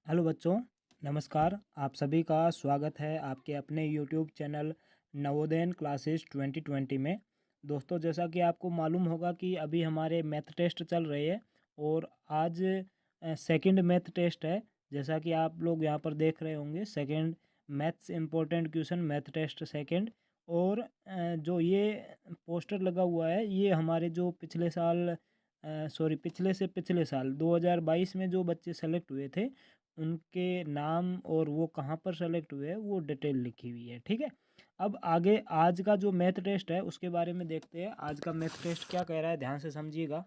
Hello बच्चों, नमस्कार। आप सभी का स्वागत है आपके अपने यूट्यूब चैनल नवोदयन क्लासेस 2020 में। दोस्तों, जैसा कि आपको मालूम होगा कि अभी हमारे मैथ टेस्ट चल रहे हैं और आज सेकंड मैथ टेस्ट है। जैसा कि आप लोग यहाँ पर देख रहे होंगे, second maths important question math test second. और जो ये पोस्टर लगा हुआ है, ये हमारे जो पिछले साल पिछले से पिछले साल 2022 में जो बच्चे सेलेक्ट हुए थे उनके नाम और वो कहाँ पर सेलेक्ट हुए हैं वो डिटेल लिखी हुई है। ठीक है, अब आगे आज का जो मैथ टेस्ट है उसके बारे में देखते हैं। आज का मैथ टेस्ट क्या कह रहा है, ध्यान से समझिएगा।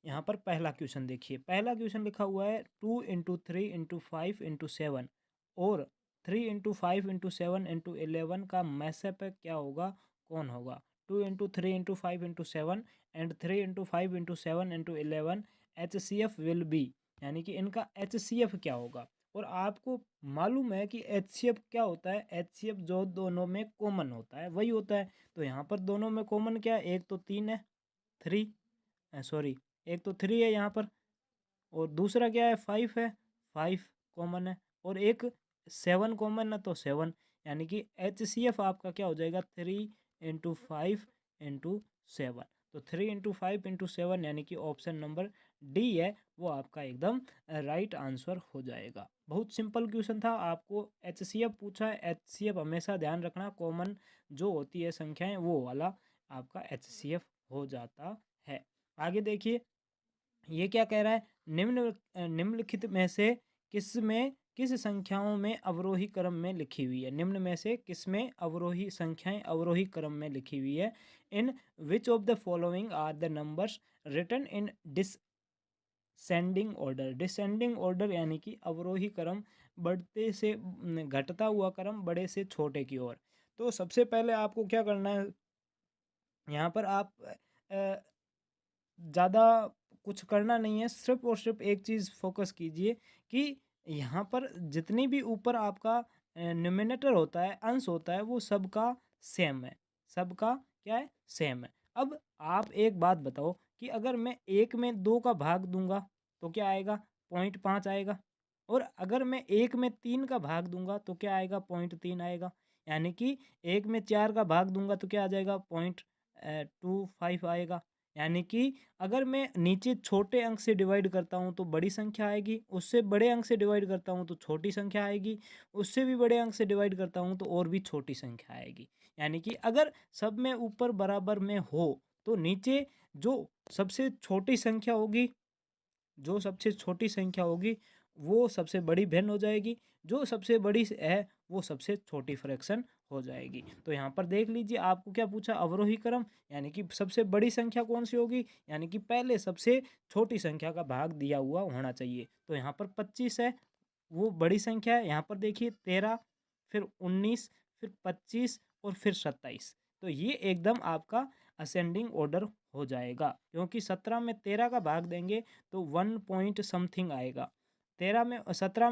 यहाँ पर पहला क्वेश्चन देखिए, पहला क्वेश्चन लिखा हुआ है 2 × 3 × 5 × 7 और 3 × 5 × 7 × 11 का मैसअप क्या होगा, कौन होगा। 2 × 3 × 5 × 7 एंड 3 × 5 × 7 × 11 HCF विल बी, यानी कि इनका HCF क्या होगा। और आपको मालूम है कि HCF क्या होता है, HCF जो दोनों में कॉमन होता है वही होता है। तो यहाँ पर दोनों में कॉमन क्या है, एक तो 3 है, एक तो 3 है यहाँ पर, और दूसरा क्या है 5 है, 5 कॉमन है, और एक 7 कॉमन है तो 7, यानी कि HCF आपका क्या हो जाएगा 3 × 5 × 7। तो 3 × 5 × 7 यानी कि ऑप्शन नंबर डी है वो आपका एकदम राइट आंसर हो जाएगा। बहुत सिंपल क्वेश्चन था, आपको HCF पूछा है। HCF हमेशा ध्यान रखना, कॉमन जो होती है संख्याएं वो वाला आपका HCF हो जाता है। आगे देखिए, ये क्या कह रहा है, निम्नलिखित में से किस संख्याओं में अवरोही क्रम में लिखी हुई है। निम्न में से किस में अवरोही संख्याएं अवरोही क्रम में लिखी हुई है। In which of the following are the numbers written in descending order. Descending order यानी कि अवरोही क्रम, बढ़ते से घटता हुआ क्रम बड़े से छोटे की ओर। तो सबसे पहले आपको क्या करना है, यहाँ पर आप ज़्यादा कुछ करना नहीं है, सिर्फ और सिर्फ एक चीज़ फोकस कीजिए कि यहाँ पर जितनी भी ऊपर आपका न्यूमिनेटर होता है, अंश होता है, वो सबका सेम है, सबका क्या है, सेम है। अब आप एक बात बताओ कि अगर मैं 1 में 2 का भाग दूंगा तो क्या आएगा, 0.5 आएगा। और अगर मैं 1 में 3 का भाग दूंगा तो क्या आएगा, 0.3 आएगा। यानी कि 1 में 4 का भाग दूंगा तो क्या आ जाएगा, 0.25 आएगा। यानी कि अगर मैं नीचे छोटे अंक से डिवाइड करता हूँ तो बड़ी संख्या आएगी, उससे बड़े अंक से डिवाइड करता हूँ तो छोटी संख्या आएगी, उससे भी बड़े अंक से डिवाइड करता हूँ तो और भी छोटी संख्या आएगी। यानी कि अगर सब में ऊपर बराबर में हो तो नीचे जो सबसे छोटी संख्या होगी, जो सबसे छोटी संख्या होगी वो सबसे बड़ी भिन्न हो जाएगी, जो सबसे बड़ी है वो सबसे छोटी फ्रैक्शन हो जाएगी। तो यहाँ पर देख लीजिए, आपको क्या पूछा, अवरोही क्रम, यानी कि सबसे बड़ी संख्या कौन सी होगी, यानी कि पहले सबसे छोटी संख्या का भाग दिया हुआ होना चाहिए। तो यहाँ पर 25 है, वो बड़ी संख्या है। यहाँ पर देखिए 13, फिर 19, फिर 25 और फिर 27। तो ये एकदम आपका असेंडिंग ऑर्डर हो जाएगा, क्योंकि 17 में 13 का भाग देंगे तो 1 पॉइंट समथिंग आएगा, 17 में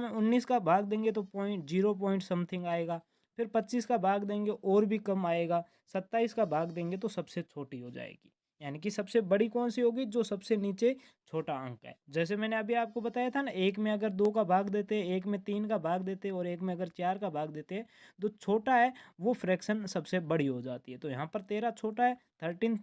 19 का भाग देंगे तो 0 पॉइंट समथिंग आएगा, फिर 25 का भाग देंगे और भी कम आएगा, 27 का भाग देंगे तो सबसे छोटी हो जाएगी। यानी कि सबसे बड़ी कौन सी होगी, जो सबसे नीचे छोटा अंक है। जैसे मैंने अभी आपको बताया था ना, एक में अगर 2 का भाग देते, एक में 3 का भाग देते और एक में अगर 4 का भाग देते, तो छोटा है वो फ्रैक्शन सबसे बड़ी हो जाती है। तो यहाँ पर 13 छोटा है, 13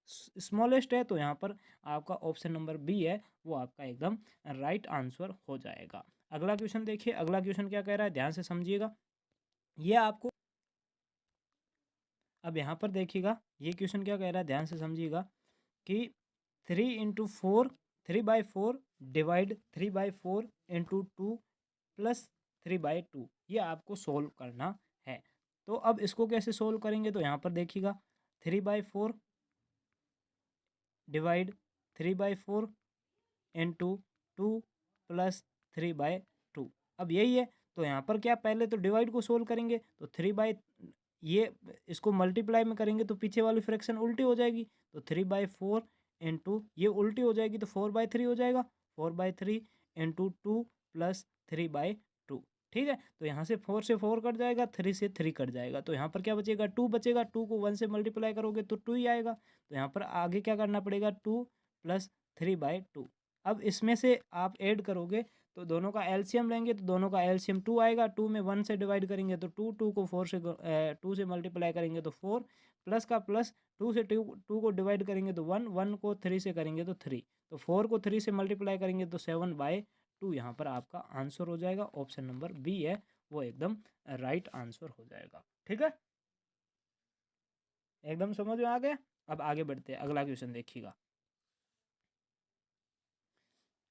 स्मॉलेस्ट है, तो यहाँ पर आपका ऑप्शन नंबर बी है वो आपका एकदम राइट आंसर हो जाएगा। अगला क्वेश्चन देखिए, अगला क्वेश्चन क्या कह रहा है, ध्यान से समझिएगा। ये आपको अब यहाँ पर देखिएगा, ये क्वेश्चन क्या कह रहा है, ध्यान से समझिएगा कि 3 × 4 3/4 डिवाइड 3/4 × 2 प्लस 3/2, ये आपको सोल्व करना है। तो अब इसको कैसे सोल्व करेंगे, तो यहाँ पर देखिएगा 3/4 डिवाइड 3/4 इंटू 2 प्लस 3/2, अब यही है। तो यहाँ पर क्या, पहले तो डिवाइड को सोल्व करेंगे तो ये इसको मल्टीप्लाई में करेंगे तो पीछे वाली फ्रैक्शन उल्टी हो जाएगी, तो 3/4 इंटू ये उल्टी हो जाएगी तो 4/3 हो जाएगा, 4/3 इंटू 2 प्लस 3/2। ठीक है, तो यहाँ से 4 से 4 कट जाएगा, 3 से 3 कट जाएगा, तो यहाँ पर क्या बचेगा, 2 बचेगा। 2 को 1 से मल्टीप्लाई करोगे तो 2 ही आएगा। तो यहाँ पर आगे क्या करना पड़ेगा, 2 प्लस 3/2। अब इसमें से आप ऐड करोगे तो दोनों का एलसीएम लेंगे तो दोनों का एलसीएम 2 आएगा। 2 में 1 से डिवाइड करेंगे तो 2, 2 को 4 से 2 से मल्टीप्लाई करेंगे तो 4, प्लस का प्लस 2 से 2 को डिवाइड करेंगे तो 1, 1 को 3 से करेंगे तो 3, तो 4 को 3 से मल्टीप्लाई करेंगे तो 7/2। यहाँ पर आपका आंसर हो जाएगा ऑप्शन नंबर बी है वो एकदम राइट आंसर हो जाएगा। ठीक है, एकदम समझ में आ गया। अब आगे बढ़ते हैं, अगला क्वेश्चन देखिएगा।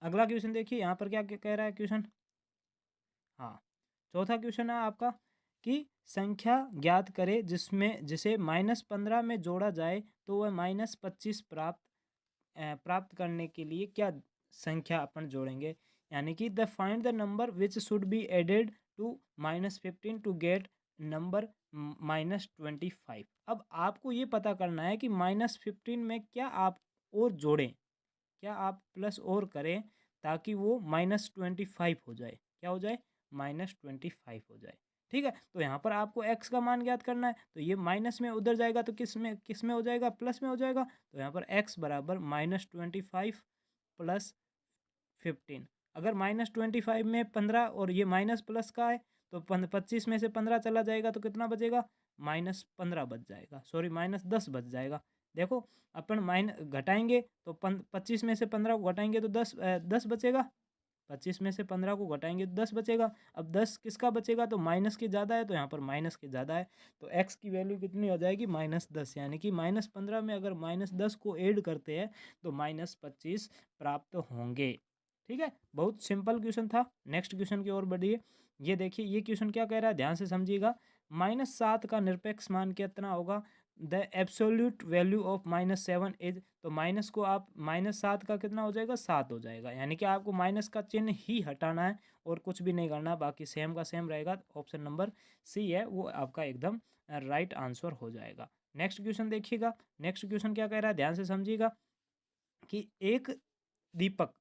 अगला क्वेश्चन देखिए यहाँ पर क्या कह रहा है क्वेश्चन। हाँ, चौथा क्वेश्चन है आपका कि संख्या ज्ञात करे जिसे -15 में जोड़ा जाए तो वह -25 प्राप्त करने के लिए क्या संख्या अपन जोड़ेंगे। यानी कि the find the number which should be added to -15 to get number -25। अब आपको ये पता करना है कि -15 में क्या आप और जोड़ें, क्या आप प्लस और करें ताकि वो -25 हो जाए। क्या हो जाए? -25 हो जाए। ठीक है, तो यहाँ पर आपको x का मान ज्ञात करना है, तो ये माइनस में उधर जाएगा तो किस में हो जाएगा? प्लस में हो जाएगा। तो यहाँ पर x बराबर -25 प्लस 15। अगर -25 में 15 और ये माइनस प्लस का है तो 25 में से 15 चला जाएगा तो कितना बचेगा? -15 बच जाएगा, सॉरी -10 बच जाएगा। देखो अपन घटाएंगे तो 25 में से 15 को घटाएंगे तो 10 बचेगा। 25 में से 15 को घटाएंगे तो 10 बचेगा। अब 10 किसका बचेगा? तो माइनस के ज़्यादा है, तो यहाँ पर माइनस के ज़्यादा है, तो x की वैल्यू कितनी हो जाएगी? -10। यानी कि -15 में अगर -10 को ऐड करते हैं तो -25 प्राप्त होंगे। ठीक है, बहुत सिंपल क्वेश्चन था। नेक्स्ट क्वेश्चन की ओर बढ़िए। ये देखिए ये क्वेश्चन क्या कह रहा है, ध्यान से समझिएगा। -7 का निरपेक्ष मान कितना होगा? The absolute value of -7 is, तो माइनस को आप -7 का कितना हो जाएगा? 7 हो जाएगा। यानी कि आपको माइनस का चिन्ह ही हटाना है और कुछ भी नहीं करना, बाकी सेम का सेम रहेगा। ऑप्शन नंबर सी है वो आपका एकदम राइट आंसर हो जाएगा। नेक्स्ट क्वेश्चन देखिएगा। नेक्स्ट क्वेश्चन क्या कह रहा है, ध्यान से समझिएगा कि एक दीपक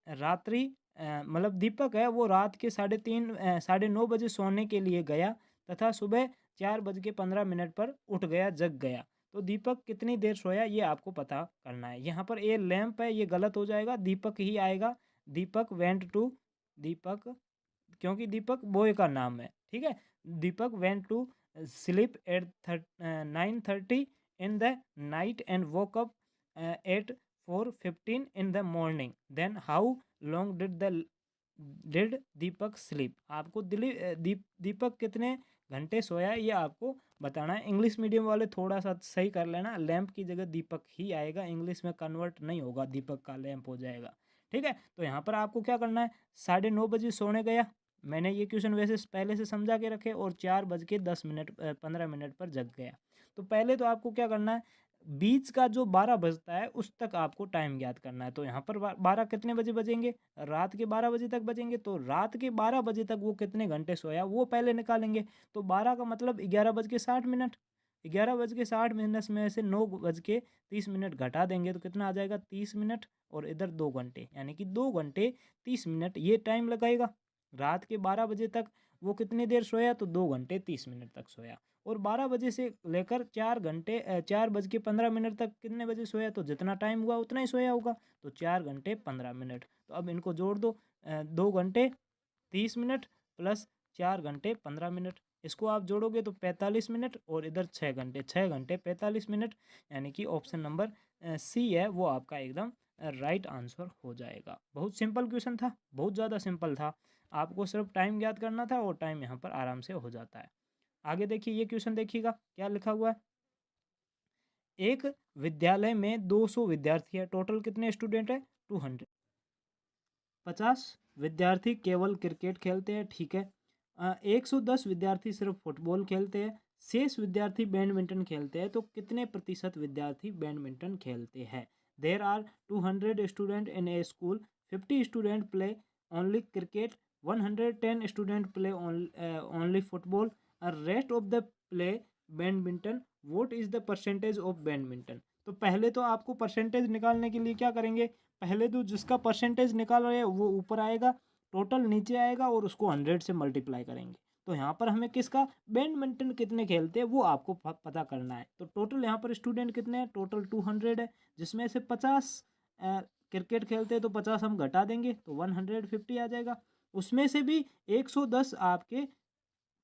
रात्रि मतलब दीपक है वो रात के 9:30 बजे सोने के लिए गया तथा सुबह 4:15 पर उठ गया, जग गया। तो दीपक कितनी देर सोया ये आपको पता करना है। यहाँ पर ये लैंप है, ये गलत हो जाएगा, दीपक ही आएगा। दीपक वेंट टू, दीपक क्योंकि दीपक बॉय का नाम है। ठीक है, Deepak went to sleep at 9:30 in the night and woke up at 4:15 in the morning. Then how long did Deepak sleep. आपको दीपक कितने घंटे सोया ये आपको बताना है। इंग्लिश मीडियम वाले थोड़ा सा सही कर लेना, लैंप की जगह दीपक ही आएगा, इंग्लिश में कन्वर्ट नहीं होगा, दीपक का लैंप हो जाएगा। ठीक है, तो यहाँ पर आपको क्या करना है, 9:30 सोने गया। मैंने ये क्वेश्चन वैसे पहले से समझा के रखे, और 4:15 पर जग गया। तो पहले तो आपको क्या करना है, बीच का जो 12 बजता है उस तक आपको टाइम ज्ञात करना है। तो यहाँ पर 12 कितने बजे बजेंगे? रात के 12 बजे तक बजेंगे। तो रात के 12 बजे तक वो कितने घंटे सोया वो पहले निकालेंगे। तो 12 का मतलब 11:60। 11:60 में से 9:30 घटा देंगे तो कितना आ जाएगा? 30 मिनट, और इधर 2 घंटे, यानी कि 2 घंटे 30 मिनट ये टाइम लगाएगा। रात के 12 बजे तक वो कितनी देर सोया? तो 2 घंटे 30 मिनट तक सोया। और 12 बजे से लेकर 4:15 तक कितने बजे सोया? तो जितना टाइम हुआ उतना ही सोया होगा, तो 4 घंटे 15 मिनट। तो अब इनको जोड़ दो, 2 घंटे 30 मिनट प्लस 4 घंटे 15 मिनट, इसको आप जोड़ोगे तो 45 मिनट, और इधर 6 घंटे, 6 घंटे 45 मिनट। यानी कि ऑप्शन नंबर सी है वो आपका एकदम राइट आंसर हो जाएगा। बहुत सिंपल क्वेश्चन था, बहुत ज़्यादा सिंपल था। आपको सिर्फ टाइम ज्ञात करना था और टाइम यहाँ पर आराम से हो जाता है। आगे देखिए ये क्वेश्चन देखिएगा क्या लिखा हुआ है। एक विद्यालय में 200 विद्यार्थी है, टोटल कितने स्टूडेंट है? 200। 50 विद्यार्थी केवल क्रिकेट खेलते हैं, ठीक है। 110 विद्यार्थी सिर्फ फुटबॉल खेलते हैं, शेष विद्यार्थी बैडमिंटन खेलते हैं, तो कितने प्रतिशत विद्यार्थी बैडमिंटन खेलते हैं? There are 200 student in a school, 50 student play only cricket, 110 student play only football, rest of the play badminton, what is the percentage of badminton. तो पहले तो आपको परसेंटेज निकालने के लिए क्या करेंगे, पहले तो जिसका परसेंटेज निकाल रहे हैं वो ऊपर आएगा, टोटल नीचे आएगा, और उसको 100 से मल्टीप्लाई करेंगे। तो यहाँ पर हमें किसका, बैडमिंटन कितने खेलते हैं वो आपको पता करना है। तो टोटल यहाँ पर स्टूडेंट कितने हैं? टोटल 200 है, जिसमें से 50 क्रिकेट खेलते हैं तो 50 हम घटा देंगे तो 150 आ जाएगा। उसमें से भी 110 आपके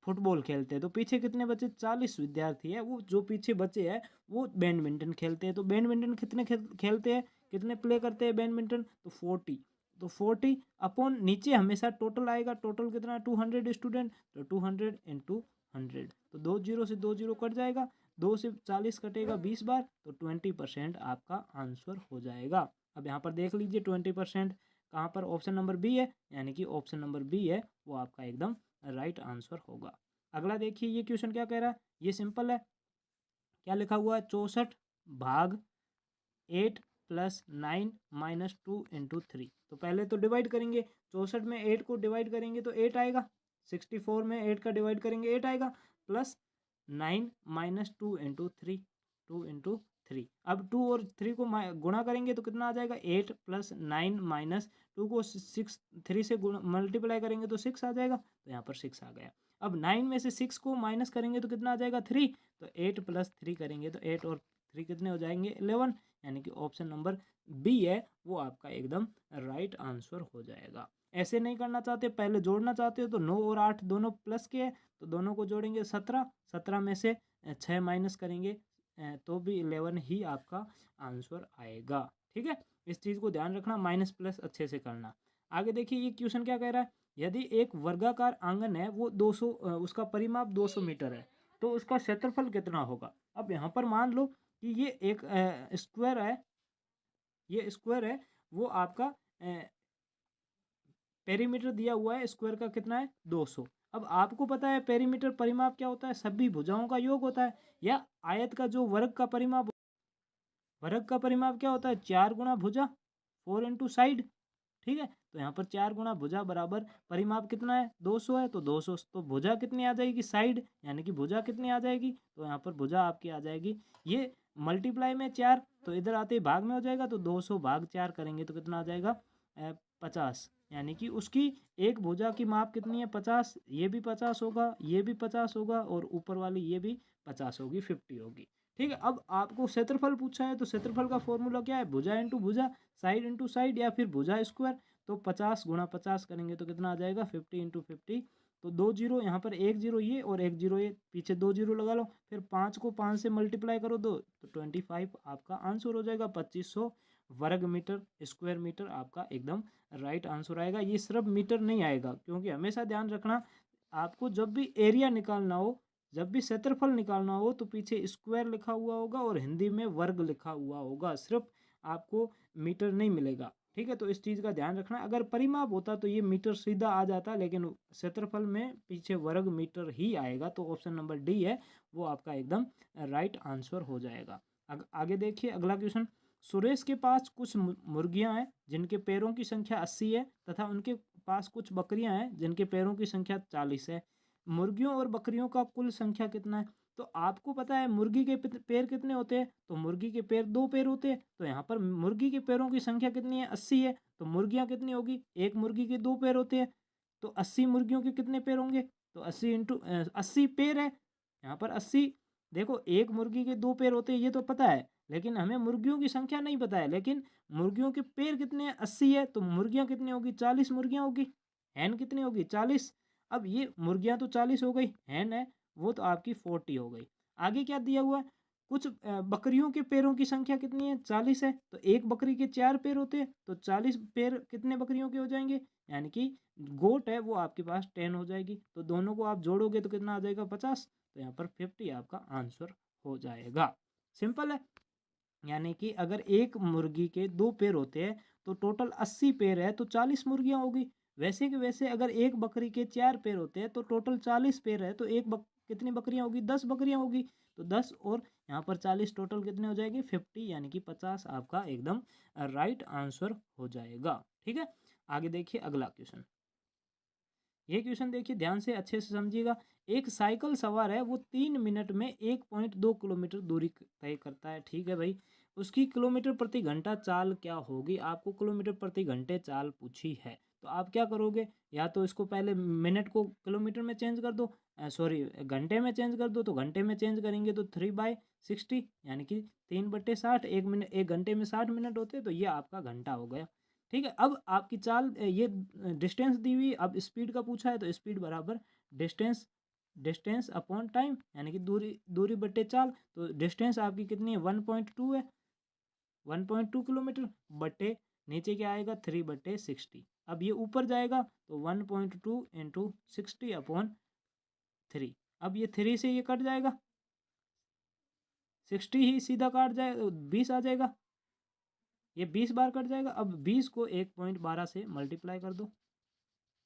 फुटबॉल खेलते हैं, तो पीछे कितने बचे? 40 विद्यार्थी है वो जो पीछे बचे हैं वो बैडमिंटन खेलते हैं। तो बैडमिंटन कितने खेलते हैं, कितने प्ले करते हैं बैडमिंटन? तो 40। तो 40 अपॉन नीचे हमेशा टोटल आएगा, टोटल कितना? 200 स्टूडेंट, तो 200 इंटू 100, तो 2 जीरो से 2 जीरो कट जाएगा, 2 से 40 कटेगा 20 बार, तो 20% आपका आंसर हो जाएगा। अब यहाँ पर देख लीजिए 20% कहाँ पर? ऑप्शन नंबर बी है, यानी कि ऑप्शन नंबर बी है वो आपका एकदम राइट आंसर होगा। अगला देखिए ये क्वेश्चन क्या कह रहा है, ये सिंपल है। क्या लिखा हुआ है? 64 भाग 8 प्लस 9 माइनस 2 इंटू 3। तो पहले तो डिवाइड करेंगे, 64 में 8 को डिवाइड करेंगे तो 8 आएगा, 64 में 8 का डिवाइड करेंगे 8 आएगा, प्लस 9 माइनस 2 इंटू 3, 2 इंटू 3। अब 2 और 3 को गुणा करेंगे तो कितना आ जाएगा? 8 प्लस 9 माइनस 2 को 6 3 से मल्टीप्लाई करेंगे तो 6 आ जाएगा, तो यहाँ पर 6 आ गया। अब 9 में से 6 को माइनस करेंगे तो कितना आ जाएगा? 3। तो 8 प्लस 3 करेंगे तो 8 और 3 कितने हो जाएंगे? 11, यानी कि ऑप्शन नंबर बी है वो आपका एकदम राइट आंसर हो जाएगा। ऐसे नहीं करना चाहते, पहले जोड़ना चाहते हो तो 9 और 8 दोनों प्लस के है तो दोनों को जोड़ेंगे 17, 17 में से 6 माइनस करेंगे तो भी 11 ही आपका आंसर आएगा। ठीक है, इस चीज़ को ध्यान रखना, माइनस प्लस अच्छे से करना। आगे देखिए ये क्वेश्चन क्या कह रहा है, यदि एक वर्गाकार आंगन है वो 200 उसका परिमाप 200 मीटर है तो उसका क्षेत्रफल कितना होगा? अब यहाँ पर मान लो कि ये एक स्क्वायर है, ये स्क्वायर है वो आपका पेरीमीटर दिया हुआ है स्क्वायर का कितना है? 200। अब आपको पता है पेरीमीटर परिमाप क्या होता है? सभी भुजाओं का योग होता है, या आयत का जो वर्ग का परिमाप, वर्ग का परिमाप क्या होता है? 4 गुणा भुजा, 4 इंटू साइड। ठीक है, तो यहाँ पर 4 गुणा भुजा बराबर परिमाप कितना है? 200 है, तो 200 तो भुजा कितनी आ जाएगी? साइड, यानी कि भुजा कितनी आ जाएगी? तो यहाँ पर भुजा आपकी आ जाएगी, ये मल्टीप्लाई में 4 तो इधर आते ही भाग में हो जाएगा, तो 200 भाग 4 करेंगे तो कितना आ जाएगा? 50, यानी कि उसकी एक भुजा की माप कितनी है? 50, ये भी 50 होगा, ये भी 50 होगा, और ऊपर वाली ये भी 50 होगी, 50 होगी। ठीक है, अब आपको क्षेत्रफल पूछा है तो क्षेत्रफल का फॉर्मूला क्या है? भुजा इंटू भुजा, साइड इंटू साइड, या फिर भुजा स्क्वायर। तो 50 गुणा 50 करेंगे तो कितना आ जाएगा? 50 इंटू 50, तो 2 जीरो यहाँ पर, 1 जीरो ये और 1 जीरो ये, पीछे 2 जीरो लगा लो, फिर 5 को 5 से मल्टीप्लाई करो दो, तो 25 आपका आंसर हो जाएगा। 2500 वर्ग मीटर, स्क्वायर मीटर आपका एकदम राइट आंसर आएगा। ये सिर्फ मीटर नहीं आएगा, क्योंकि हमेशा ध्यान रखना, आपको जब भी एरिया निकालना हो, जब भी क्षेत्रफल निकालना हो, तो पीछे स्क्वायर लिखा हुआ होगा और हिंदी में वर्ग लिखा हुआ होगा, सिर्फ आपको मीटर नहीं मिलेगा। ठीक है, तो इस चीज़ का ध्यान रखना। अगर परिमाप होता तो ये मीटर सीधा आ जाता, लेकिन क्षेत्रफल में पीछे वर्ग मीटर ही आएगा, तो ऑप्शन नंबर डी है वो आपका एकदम राइट आंसर हो जाएगा। आगे देखिए अगला क्वेश्चन, सुरेश के पास कुछ मुर्गियां हैं जिनके पैरों की संख्या 80 है, तथा उनके पास कुछ बकरियां हैं जिनके पैरों की संख्या 40 है। मुर्गियों और बकरियों का कुल संख्या कितना है? तो आपको पता है मुर्गी के पैर कितने होते हैं? तो मुर्गी के पैर 2 पैर होते हैं, तो यहाँ पर मुर्गी के पैरों की संख्या कितनी है? 80 है, तो मुर्गियाँ कितनी होगी? एक मुर्गी के 2 पैर होते हैं, तो 80 मुर्गियों के कितने पैर होंगे? तो 80 इंटू 80 पैर है, यहाँ पर 80। देखो एक मुर्गी के 2 पैर होते हैं ये तो पता है, लेकिन हमें मुर्गियों की संख्या नहीं पता है, लेकिन मुर्गियों के पैर कितने हैं? 80 है, तो मुर्गियाँ कितनी होगी? 40 मुर्गियाँ होगी। हैन कितनी होगी? 40। अब ये मुर्गियाँ तो 40 हो गई, हैन है वो तो आपकी 40 हो गई। आगे क्या दिया हुआ है? कुछ बकरियों के पैरों की संख्या कितनी है? 40 है, तो एक बकरी के 4 पैर होते हैं, तो 40 पैर कितने बकरियों के हो जाएंगे? यानी कि गोट है वो आपके पास 10 हो जाएगी, तो दोनों को आप जोड़ोगे तो कितना आ जाएगा? 50, तो यहाँ पर 50 आपका आंसर हो जाएगा। सिंपल है, यानी कि अगर एक मुर्गी के 2 पैर होते हैं तो टोटल 80 पैर है, तो 40 मुर्गियाँ होगी। वैसे कि वैसे अगर एक बकरी के 4 पैर होते हैं तो टोटल 40 पैर है, तो कितनी बकरियाँ होगी? 10 बकरियाँ होगी, तो 10 और यहाँ पर 40 टोटल कितने हो जाएंगे? 50, यानी कि 50 आपका एकदम राइट आंसर हो जाएगा। ठीक है, आगे देखिए अगला क्वेश्चन। ये क्वेश्चन देखिए ध्यान से अच्छे से समझिएगा। एक साइकिल सवार है वो 3 मिनट में 1.2 किलोमीटर दूरी तय करता है। ठीक है भाई, उसकी किलोमीटर प्रति घंटा चाल क्या होगी? आपको किलोमीटर प्रति घंटे चाल पूछी है, तो आप क्या करोगे, या तो इसको पहले मिनट को किलोमीटर में चेंज कर दो, सॉरी घंटे में चेंज कर दो, तो घंटे में चेंज करेंगे तो 3/60 यानी कि 3/60, 1 मिनट 1 घंटे में 60 मिनट होते हैं, तो ये आपका घंटा हो गया। ठीक है, अब आपकी चाल ये डिस्टेंस दी हुई, अब स्पीड का पूछा है तो स्पीड बराबर डिस्टेंस डिस्टेंस अपॉन टाइम, यानी कि दूरी दूरी बट्टे चाल। तो डिस्टेंस आपकी कितनी है, 1.2 है, 1.2 किलोमीटर बट्टे नीचे क्या आएगा, 3/60। अब ये ऊपर जाएगा तो 1.2 इंटू 60 अपॉन 3। अब ये 3 से ये कट जाएगा, 60 ही सीधा काट जाएगा, 20 आ जाएगा, ये 20 बार कट जाएगा। अब 20 को 1.12 से मल्टीप्लाई कर दो,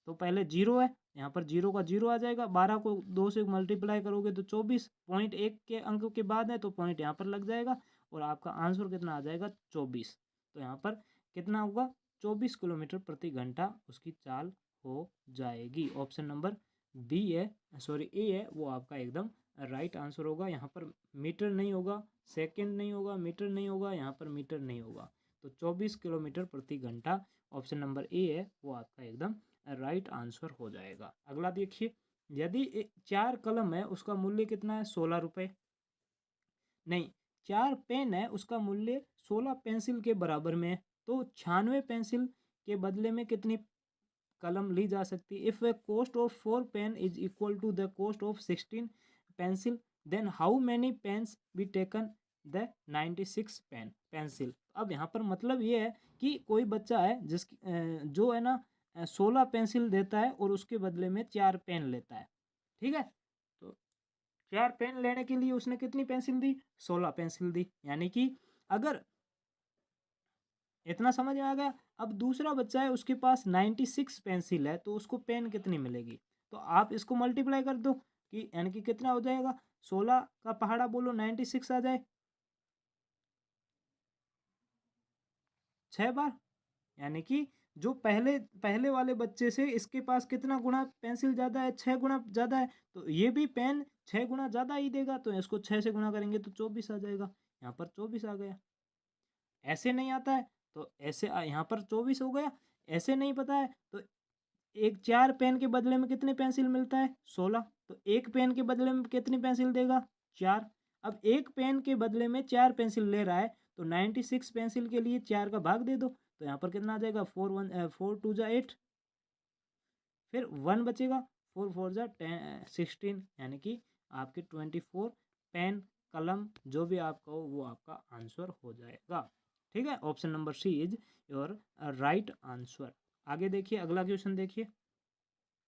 तो पहले जीरो है, यहाँ पर जीरो का जीरो आ जाएगा, 12 को 2 से मल्टीप्लाई करोगे तो 24, पॉइंट 1 के अंक के बाद है तो पॉइंट यहाँ पर लग जाएगा, और आपका आंसर कितना आ जाएगा, 24। तो यहाँ पर कितना होगा, 24 किलोमीटर प्रति घंटा उसकी चाल हो जाएगी। ऑप्शन नंबर बी है, सॉरी ए है, वो आपका एकदम राइट आंसर होगा। यहाँ पर मीटर नहीं होगा, सेकेंड नहीं होगा, मीटर नहीं होगा, यहाँ पर मीटर नहीं होगा। तो 24 किलोमीटर प्रति घंटा ऑप्शन नंबर ए है, वो आपका एकदम राइट आंसर हो जाएगा। अगला देखिए, यदि 4 कलम है उसका मूल्य कितना है, 16 रुपये। नहीं, 4 पेन है उसका मूल्य 16 पेंसिल के बराबर में है, तो 96 पेंसिल के बदले में कितनी कलम ली जा सकती है। If the cost of 4 pen is equal to the cost of 16 pencil, then how many pens be taken the 96 pencil. अब यहाँ पर मतलब ये है कि कोई बच्चा है जो है ना 16 पेंसिल देता है और उसके बदले में 4 पेन लेता है। ठीक है, तो 4 पेन लेने के लिए उसने कितनी पेंसिल दी, 16 पेंसिल दी। यानी कि अगर इतना समझ में आ गया। अब दूसरा बच्चा है उसके पास 96 पेंसिल है, तो उसको पेन कितनी मिलेगी, तो आप इसको मल्टीप्लाई कर दो कि यानी कि कितना हो जाएगा, 16 का पहाड़ा बोलो 96 आ जाए 6 बार, यानी कि जो पहले पहले वाले बच्चे से इसके पास कितना गुना पेंसिल ज़्यादा है, 6 गुना ज़्यादा है, तो ये भी पेन 6 गुना ज़्यादा ही देगा, तो इसको 6 से गुना करेंगे तो 24 आ जाएगा। यहाँ पर 24 आ गया। ऐसे नहीं आता है तो ऐसे यहाँ पर 24 हो गया। ऐसे नहीं पता है तो एक 4 पेन के बदले में कितने पेंसिल मिलता है, 16। तो एक पेन के बदले में कितनी पेंसिल देगा, 4। अब एक पेन के बदले में 4 पेंसिल ले रहा है, तो 96 पेंसिल के लिए 4 का भाग दे दो, तो यहाँ पर कितना आ जाएगा, 4 2 जा 8, फिर 1 बचेगा, 4 4 जा 16, यानी कि आपके 24 पेन कलम जो भी आपका हो वो आपका आंसर हो जाएगा। ठीक है, option number C is your right answer. आगे देखिए, अगला क्वेश्चन देखिए,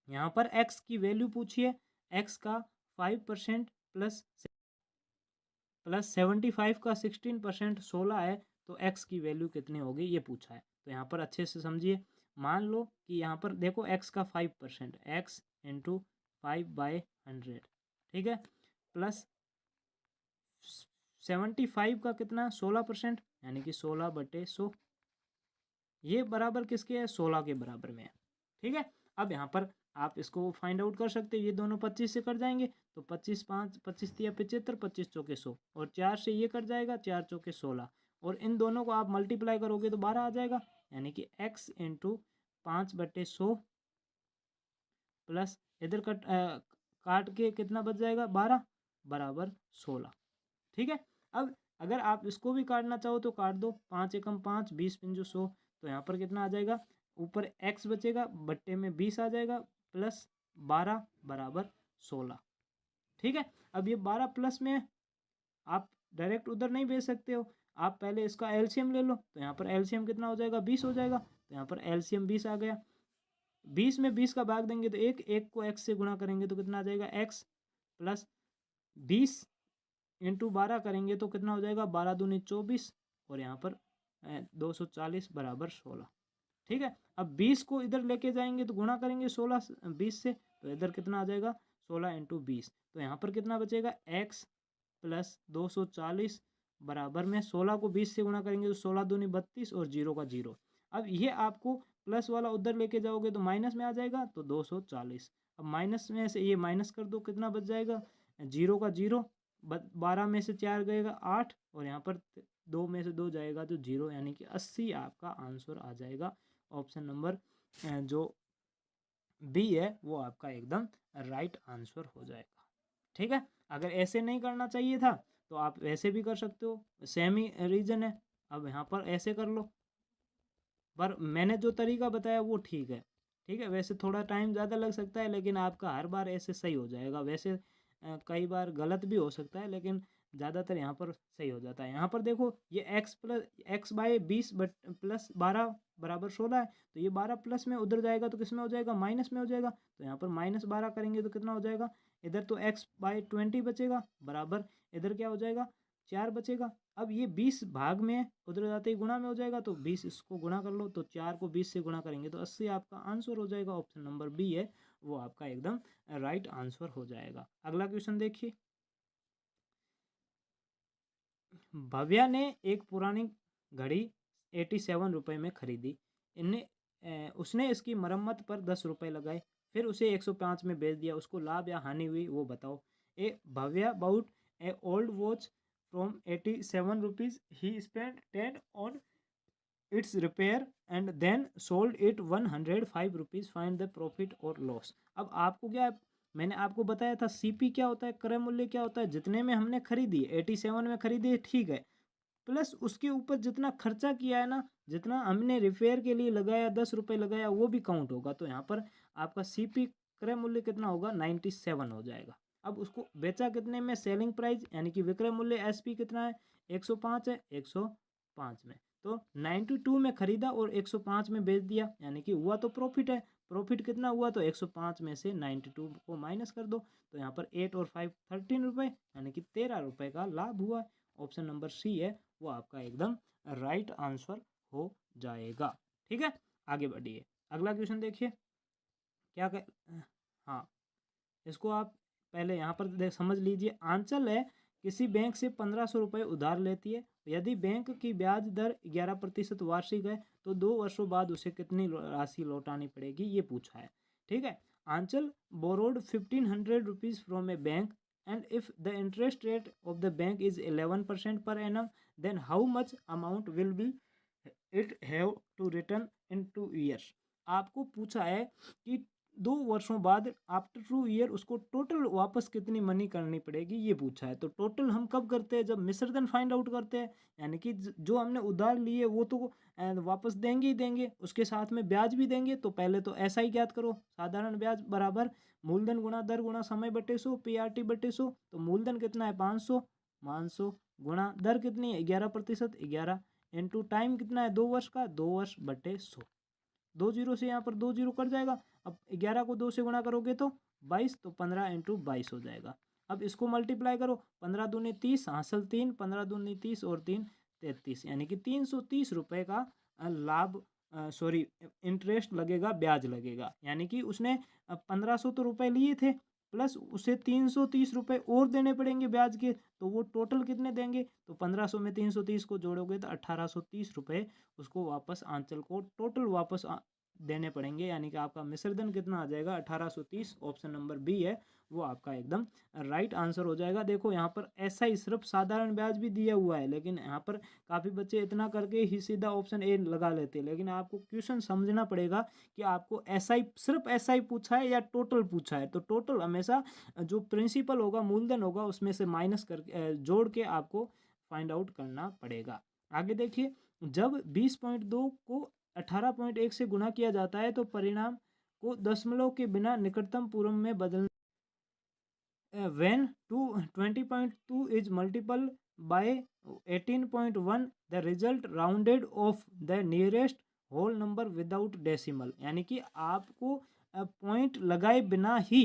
यहाँ पर x की वैल्यू पूछी है, x का 5% प्लस 75 का 16% 16 है, तो x की वैल्यू कितनी होगी ये पूछा है। तो यहाँ पर अच्छे से समझिए, मान लो कि यहाँ पर देखो x का 5%, x इंटू 5/100, ठीक है, प्लस 75 का कितना, 16%, यानी कि 16/100, ये बराबर किसके है, 16 के बराबर में है। ठीक है, अब यहाँ पर आप इसको फाइंड आउट कर सकते हैं, ये दोनों 25 से कट जाएंगे, तो 25 5 25 तिया 75, 25 चौके 100, और 4 से ये कट जाएगा, 4 चौके 16, और इन दोनों को आप मल्टीप्लाई करोगे तो 12 आ जाएगा, यानी कि x इंटू 5/100 प्लस इधर काट के कितना बच जाएगा, 12 बराबर 16। ठीक है, अब अगर आप इसको भी काटना चाहो तो काट दो, 5 एकम 5, 20 पंजो 100, तो यहाँ पर कितना आ जाएगा, ऊपर x बचेगा, बट्टे में 20 आ जाएगा, प्लस 12 बराबर 16। ठीक है, अब ये 12 प्लस में है, आप डायरेक्ट उधर नहीं भेज सकते हो, आप पहले इसका एलसीएम ले लो, तो यहाँ पर एलसीएम कितना हो जाएगा, 20 हो जाएगा, तो यहाँ पर एलसीएम 20 आ गया। 20 में 20 का भाग देंगे तो एक को x से गुणा करेंगे तो कितना आ जाएगा, x प्लस 20 इंटू 12 करेंगे तो कितना हो जाएगा, 12 दूनी 24, और यहाँ पर 240 बराबर 16। ठीक है, अब 20 को इधर लेके जाएंगे तो गुणा करेंगे 16 20 से, तो इधर कितना आ जाएगा, 16 इंटू 20, तो यहाँ पर कितना बचेगा, x प्लस 240 बराबर में 16 को 20 से गुणा करेंगे तो 16 दूनी 32 और 0 का 0। अब ये आपको प्लस वाला उधर लेके जाओगे तो माइनस में आ जाएगा, तो 240। अब माइनस में से ये माइनस कर दो, कितना बच जाएगा, 0 का 0, 12 में से 4 गएगा 8, और यहाँ पर 2 में से 2 जाएगा तो 0, यानी कि 80 आपका आंसर आ जाएगा। ऑप्शन नंबर जो बी है वो आपका एकदम राइट आंसर हो जाएगा। ठीक है, अगर ऐसे नहीं करना चाहिए था तो आप वैसे भी कर सकते हो, सेम ही रीजन है। अब यहाँ पर ऐसे कर लो, पर मैंने जो तरीका बताया वो ठीक है। ठीक है, वैसे थोड़ा टाइम ज़्यादा लग सकता है लेकिन आपका हर बार ऐसे सही हो जाएगा। वैसे कई बार गलत भी हो सकता है लेकिन ज़्यादातर यहाँ पर सही हो जाता है। यहाँ पर देखो ये एक्स बाई 20 बट प्लस 12 बराबर 16 है, तो ये 12 प्लस में उधर जाएगा तो किस में हो जाएगा, माइनस में हो जाएगा। तो यहाँ पर -12 करेंगे तो कितना हो जाएगा, इधर तो एक्स बाई 20 बचेगा बराबर, इधर क्या हो जाएगा 4 बचेगा। अब ये 20 भाग में उधर जाते ही गुणा में हो जाएगा, तो 20 इसको गुणा कर लो, तो 4 को 20 से गुणा करेंगे तो 80 आपका आंसर हो जाएगा। ऑप्शन नंबर बी है वो आपका एकदम राइट आंसर हो जाएगा। अगला क्वेश्चन देखिए, भव्या ने एक पुरानी घड़ी 87 रुपये में खरीदी। उसने इसकी मरम्मत पर 10 रुपये लगाए, फिर उसे 105 में बेच दिया। उसको लाभ या हानि हुई वो बताओ। A Bhavya bought a old watch from 87 rupees, he spend 10 on its repair and then sold it 105 rupees, find the profit और लॉस। अब आपको क्या है, मैंने आपको बताया था सीपी क्या होता है, क्रय मूल्य क्या होता है, जितने में हमने खरीदी 87 में खरीदी ठीक है, प्लस उसके ऊपर जितना खर्चा किया है ना, जितना हमने रिपेयर के लिए लगाया 10 रुपये लगाया वो भी काउंट होगा। तो यहाँ पर आपका सीपी क्रय मूल्य कितना होगा, 97 हो जाएगा। अब उसको बेचा कितने में, सेलिंग प्राइस यानी कि विक्रय मूल्य एसपी कितना है, 105 है, 105 में। तो 92 में खरीदा और 105 में बेच दिया, यानी कि हुआ तो प्रॉफिट है। प्रॉफिट कितना हुआ, तो 105 में से 92 को माइनस कर दो, तो यहाँ पर 8 और 5 13 रुपये, यानी कि 13 रुपये का लाभ हुआ। ऑप्शन नंबर सी है वो आपका एकदम राइट आंसर हो जाएगा। ठीक है, आगे बढ़िए, अगला क्वेश्चन देखिए क्या कर, हाँ इसको आप पहले यहाँ पर समझ लीजिए। आंचल है किसी बैंक से 1500 रुपये उधार लेती है, यदि बैंक की ब्याज दर 11% वार्षिक है तो 2 वर्षों बाद उसे कितनी राशि लौटानी पड़ेगी, ये पूछा है। ठीक है, Anchal borrowed 1500 rupees from a bank and if the interest rate of the bank is 11% per annum, then how much amount will be it have to return in 2 years। आपको पूछा है कि 2 वर्षों बाद आफ्टर 2 ईयर उसको टोटल वापस कितनी money करनी पड़ेगी, ये पूछा है। तो टोटल हम कब करते हैं, जब मिश्रधन फाइंड आउट करते हैं, यानी कि जो हमने उधार लिए वो तो वापस देंगे ही देंगे, उसके साथ में ब्याज भी देंगे। तो पहले तो ऐसा ही ज्ञात करो, साधारण ब्याज बराबर मूलधन गुणा दर गुणा समय बटे 100 पीआरटी बटे 100। तो मूलधन कितना है 500 गुणा दर कितनी है 11%, 11 इंटू टाइम कितना है 2 वर्ष का, 2 वर्ष बटे 100। 2 जीरो से यहाँ पर 2 जीरो कट जाएगा। अब 11 को 2 से गुणा करोगे तो 22, तो 15 इंटू 22 हो जाएगा। अब इसको मल्टीप्लाई करो, 15 दूनी 30 हासिल 3, 15 दूनी 30 और 3 33, यानी कि 330 रुपये का लाभ सॉरी इंटरेस्ट लगेगा, ब्याज लगेगा। यानी कि उसने 1500 तो रुपये लिए थे, प्लस उसे 330 रुपये और देने पड़ेंगे ब्याज के, तो वो टोटल कितने देंगे, तो 1500 में 330 को जोड़ोगे तो 1830 रुपये उसको वापस आंचल को टोटल वापस देने पड़ेंगे। यानी कि आपका मिश्रधन कितना आ जाएगा 1830। ऑप्शन नंबर बी है वो आपका एकदम राइट आंसर हो जाएगा। देखो यहाँ पर ऐसा ही सिर्फ साधारण ब्याज भी दिया हुआ है, लेकिन यहाँ पर काफ़ी बच्चे इतना करके ही सीधा ऑप्शन ए लगा लेते हैं, लेकिन आपको क्वेश्चन समझना पड़ेगा कि आपको ऐसा ही सिर्फ ऐसा ही पूछा है या टोटल पूछा है। तो टोटल हमेशा जो प्रिंसिपल होगा, मूलधन होगा, उसमें से माइनस कर जोड़ के आपको फाइंड आउट करना पड़ेगा। आगे देखिए, जब 20.2 को 18.1 से गुणा किया जाता है तो परिणाम को दशमलव के बिना निकटतम पूर्व में बदल when 20.2 is multiplied by 18.1 the result rounded off the nearest whole number without decimal। यानी कि आपको पॉइंट लगाए बिना ही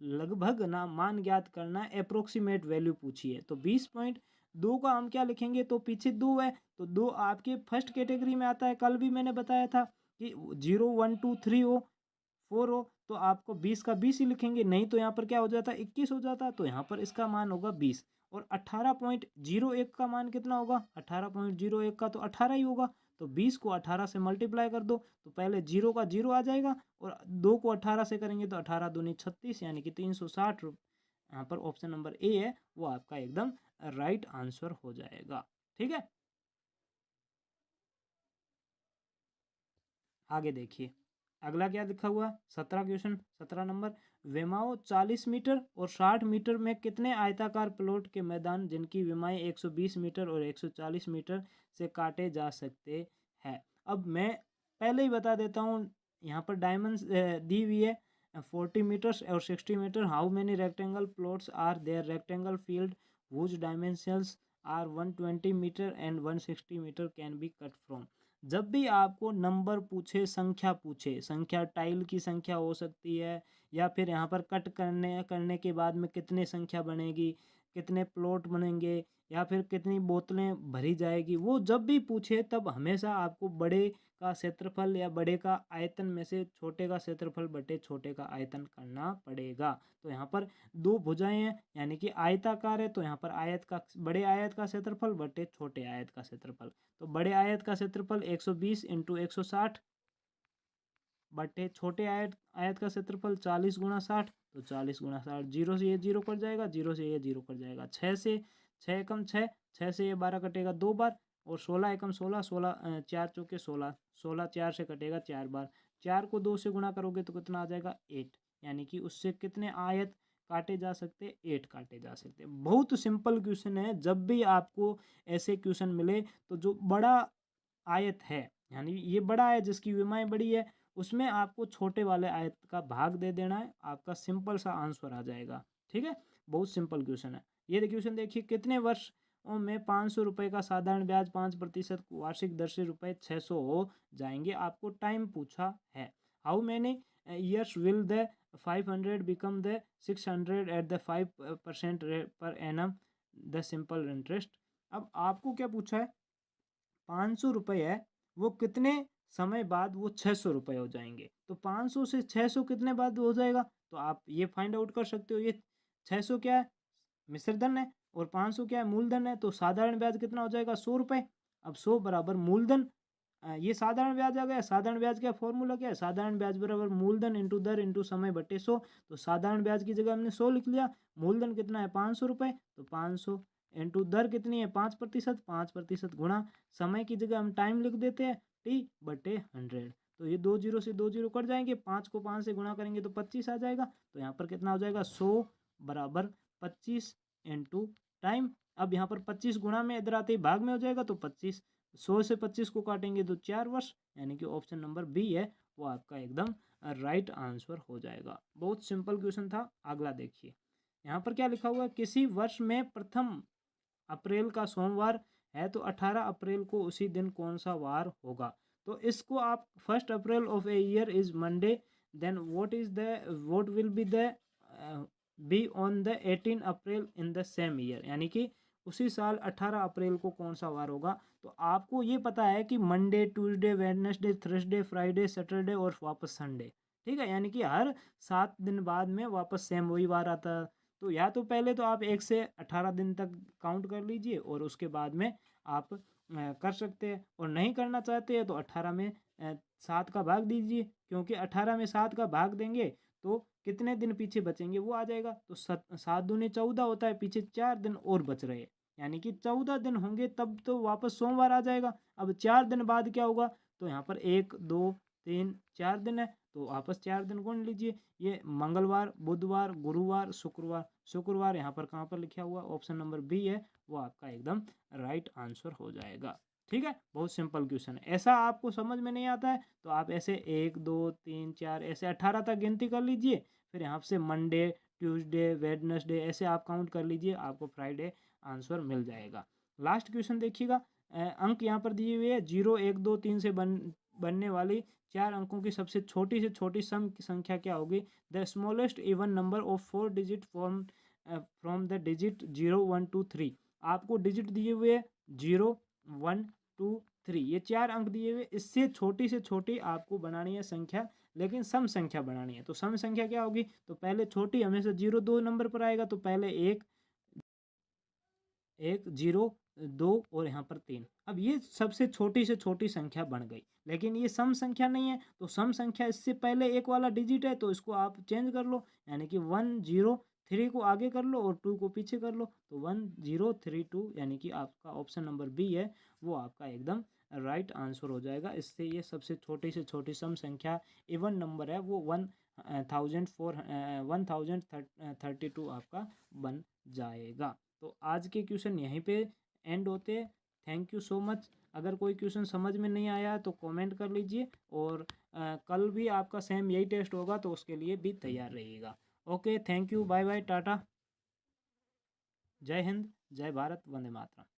लगभग ना मान ज्ञात करना, अप्रोक्सीमेट वैल्यू पूछिए। तो 20.2 का हम क्या लिखेंगे, तो पीछे 2 है तो 2 आपके फर्स्ट कैटेगरी में आता है। कल भी मैंने बताया था कि 0 1 2 3 हो 4 हो तो आपको 20 का 20 ही लिखेंगे, नहीं तो यहाँ पर क्या हो जाता 21 हो जाता। तो यहाँ पर इसका मान होगा 20। और 18.01 का मान कितना होगा, 18.01 का तो 18 ही होगा। तो 20 को 18 से मल्टीप्लाई कर दो तो पहले 0 का 0 आ जाएगा और 2 को 18 से करेंगे तो 18 दूनी 36, यानी कि 360 रुपये। यहाँ पर ऑप्शन नंबर ए है वो आपका एकदम राइट आंसर हो जाएगा। ठीक है, आगे देखिए, अगला क्या लिखा हुआ 17 क्वेश्चन 17 नंबर, विमाओं 40 मीटर और 60 मीटर में कितने आयताकार प्लॉट के मैदान जिनकी विमाएं 120 मीटर और 140 मीटर से काटे जा सकते हैं। अब मैं पहले ही बता देता हूँ, यहाँ पर डायमेंस दी हुई है 40 मीटर्स और 60 meter. How many rectangle plots are there, rectangle field whose dimensions are 120 meter and 160 meter can be cut from. जब भी आपको नंबर पूछे, संख्या पूछे, संख्या टाइल की संख्या हो सकती है, या फिर यहाँ पर कट करने के बाद में कितने संख्या बनेगी, कितने प्लॉट बनेंगे, या फिर कितनी बोतलें भरी जाएगी, वो जब भी पूछे तब हमेशा आपको बड़े का क्षेत्रफल या बड़े का आयतन में से छोटे का क्षेत्रफल बटे छोटे का आयतन करना पड़ेगा। तो यहाँ पर दो भुजाएं हैं यानी कि आयताकार है, तो यहाँ पर आयत का बड़े आयत का क्षेत्रफल बटे छोटे आयत का क्षेत्रफल। तो बड़े आयत का क्षेत्रफल 120 इंटू 160 बटे छोटे आयत का क्षेत्रफल 40 गुणा 60, तो 40 गुणा 60। जीरो से ये जीरो कट जाएगा, जीरो से ये जीरो कट जाएगा। 6 से 6 एकम 6, 6 से ये 12 कटेगा 2 बार, और 16 एकम 16, 16 4 चौके 16, 16 4 से कटेगा 4 बार। 4 को 2 से गुणा करोगे तो कितना आ जाएगा 8, यानी कि उससे कितने आयत काटे जा सकते, 8 काटे जा सकते। बहुत सिंपल क्वेश्चन है। जब भी आपको ऐसे क्वेश्चन मिले तो जो बड़ा आयत है, यानी ये बड़ा है जिसकी विमाएं बड़ी है, उसमें आपको छोटे वाले आयत का भाग दे देना है, आपका सिंपल सा आंसर आ जाएगा। ठीक है, बहुत सिंपल क्वेश्चन है। ये क्वेश्चन देखिए, कितने वर्ष में 500 रुपये का साधारण ब्याज 5% वार्षिक दर से रुपये 600 हो जाएंगे, आपको टाइम पूछा है। How many years will the 500 become the 600 at the 5% per annum the simple interest. अब आपको क्या पूछा है, 500 रुपये है, वो कितने समय बाद वो 600 रुपये हो जाएंगे। तो 500 से 600 कितने बाद हो जाएगा, तो आप ये फाइंड आउट कर सकते हो। ये 600 क्या है, मिश्र धन है, और 500 क्या है, मूलधन है। तो साधारण ब्याज कितना हो जाएगा, 100 रुपये। अब 100 बराबर मूलधन, ये साधारण ब्याज आ गया। साधारण ब्याज का फॉर्मूला क्या है, साधारण ब्याज बराबर मूलधन इंटू दर इंटू समय बटे 100। तो साधारण ब्याज की जगह हमने 100 लिख लिया। मूलधन कितना है, 500 रुपये, तो 500 इंटू दर कितनी है, 5%, 5% गुणा समय की जगह हम टाइम लिख देते हैं, टी बटे 100। तो ये 2 जीरो से 2 जीरो कट जाएंगे, 5 को 5 से गुणा करेंगे तो 25 आ जाएगा। तो यहाँ पर कितना हो जाएगा, 100 बराबर 25 इंटू टाइम। अब यहाँ पर 25 गुणा में इधर आते ही भाग में हो जाएगा, तो 25, 100 से 25 को काटेंगे तो 4 वर्ष, यानी कि ऑप्शन नंबर बी है वो आपका एकदम राइट आंसर हो जाएगा। बहुत सिंपल क्वेश्चन था। अगला देखिए, यहाँ पर क्या लिखा हुआ है, किसी वर्ष में प्रथम अप्रैल का सोमवार है तो 18 अप्रैल को उसी दिन कौन सा वार होगा। तो इसको आप, 1 April of a year is Monday, then what will be the be on the 18 April in the same year, यानी कि उसी साल 18 अप्रैल को कौन सा वार होगा। तो आपको ये पता है कि Monday, Tuesday, Wednesday, Thursday, Friday, Saturday और वापस संडे। ठीक है, यानी कि हर 7 दिन बाद में वापस सेम वही वार आता है। तो या तो पहले तो आप 1 से 18 दिन तक काउंट कर लीजिए, और उसके बाद में आप कर सकते हैं, और नहीं करना चाहते हैं तो 18 में 7 का भाग दीजिए, क्योंकि 18 में 7 का भाग देंगे तो कितने दिन पीछे बचेंगे वो आ जाएगा। तो 7 दूनी 14 होता है, पीछे 4 दिन और बच रहे, यानी कि 14 दिन होंगे तब तो वापस सोमवार आ जाएगा। अब 4 दिन बाद क्या होगा, तो यहाँ पर 1 2 3 4 दिन है, तो वापस 4 दिन गुण लीजिए। ये मंगलवार, बुधवार, गुरुवार, शुक्रवार, शुक्रवार यहाँ पर कहाँ पर लिखा हुआ, ऑप्शन नंबर बी है वो आपका एकदम राइट आंसर हो जाएगा। ठीक है, बहुत सिंपल क्वेश्चन है। ऐसा आपको समझ में नहीं आता है तो आप ऐसे 1 2 3 4 ऐसे 18 तक गिनती कर लीजिए, फिर यहाँ से मंडे, ट्यूसडे, वेडनेसडे ऐसे आप काउंट कर लीजिए, आपको फ्राइडे आंसर मिल जाएगा। लास्ट क्वेश्चन देखिएगा, अंक यहाँ पर दिए हुए हैं, 0 1 2 3 से बनने वाली 4 अंकों की सबसे छोटी से छोटी सम की संख्या क्या होगी। The smallest even number of 4 digit from the digit 0 1 2 3। आपको डिजिट दिए हुए 0 1 2 3, ये 4 अंक दिए हुए, इससे छोटी से छोटी आपको बनानी है संख्या, लेकिन सम संख्या बनानी है। तो सम संख्या क्या होगी, तो पहले छोटी हमेशा 0 2 नंबर पर आएगा, तो पहले 1 1 0 2 और यहाँ पर 3। अब ये सबसे छोटी से छोटी संख्या बन गई, लेकिन ये सम संख्या नहीं है, तो सम संख्या इससे पहले एक वाला डिजिट है, तो इसको आप चेंज कर लो, यानी कि 1 0 3 को आगे कर लो और 2 को पीछे कर लो, तो 1 0 3 2, यानी कि आपका ऑप्शन नंबर बी है वो आपका एकदम राइट आंसर हो जाएगा। इससे ये सबसे छोटी से छोटी सम संख्या इवन नंबर है वो 1032 आपका बन जाएगा। तो आज के क्वेश्चन यहीं पे एंड होते हैं। Thank you so much. अगर कोई क्वेश्चन समझ में नहीं आया तो कमेंट कर लीजिए, और कल भी आपका सेम यही टेस्ट होगा तो उसके लिए भी तैयार रहिएगा। Okay, thank you, bye bye, tata, जय हिंद, जय भारत, वंदे मातरम।